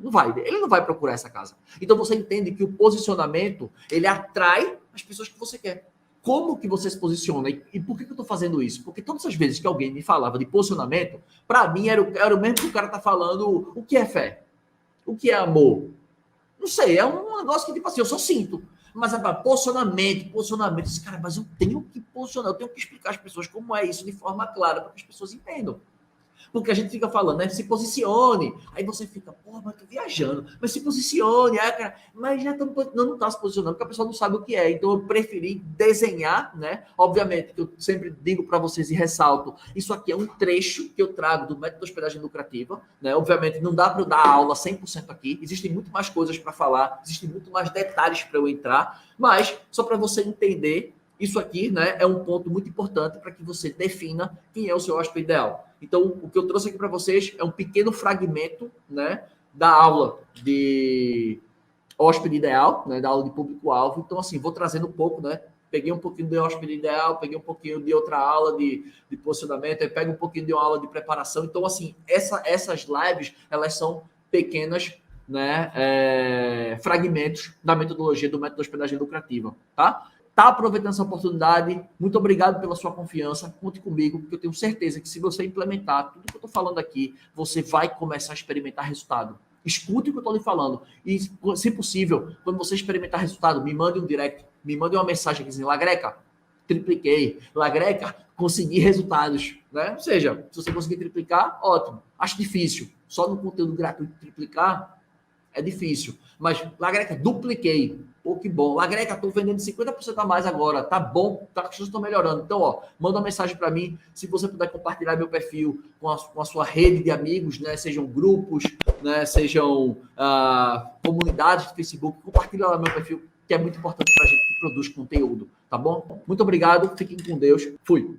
Não vai, ele não vai procurar essa casa. Então você entende que o posicionamento, ele atrai as pessoas que você quer. Como que você se posiciona? E por que eu estou fazendo isso? Porque todas as vezes que alguém me falava de posicionamento, para mim era o mesmo que o cara tá falando o que é fé, o que é amor. Não sei, é um negócio que, tipo assim, eu só sinto. Mas posicionamento, cara, mas eu tenho que posicionar, eu tenho que explicar às pessoas como é isso de forma clara, para que as pessoas entendam. Porque a gente fica falando, né? Se posicione. Aí você fica, porra, mas tô viajando. Mas se posicione. Aí, cara, mas já não tá se posicionando, porque a pessoa não sabe o que é. Então eu preferi desenhar, né? Obviamente, que eu sempre digo para vocês e ressalto, isso aqui é um trecho que eu trago do método de hospedagem lucrativa, né? Obviamente, não dá para eu dar aula 100% aqui. Existem muito mais coisas para falar, existem muito mais detalhes para eu entrar, mas só para você entender, isso aqui, né, é um ponto muito importante para que você defina quem é o seu hóspede ideal. Então, o que eu trouxe aqui para vocês é um pequeno fragmento, né, da aula de hóspede ideal, né, da aula de público-alvo. Então, assim, vou trazendo um pouco, né, peguei um pouquinho de hóspede ideal, peguei um pouquinho de outra aula de posicionamento, aí pego um pouquinho de uma aula de preparação. Então, assim, essas lives, elas são pequenas, né, fragmentos da metodologia do método de hospedagem lucrativa, tá? Tá aproveitando essa oportunidade, muito obrigado pela sua confiança, conte comigo, porque eu tenho certeza que se você implementar tudo que eu estou falando aqui, você vai começar a experimentar resultado. Escute o que eu estou lhe falando e, se possível, quando você experimentar resultado, me mande um direct, me mande uma mensagem aqui dizendo, Lagreca, tripliquei. Lagreca, consegui resultados, né? Ou seja, se você conseguir triplicar, ótimo. Acho difícil. Só no conteúdo gratuito triplicar é difícil. Mas, Lagreca, dupliquei. Pô, que bom. Lagreca, estou vendendo 50% a mais agora. Tá bom, tá, as coisas estão melhorando. Então, ó, manda uma mensagem para mim. Se você puder compartilhar meu perfil com a sua rede de amigos, né? Sejam grupos, né? Sejam comunidades de Facebook. Compartilha lá meu perfil, que é muito importante para a gente que produz conteúdo. Tá bom? Muito obrigado. Fiquem com Deus. Fui.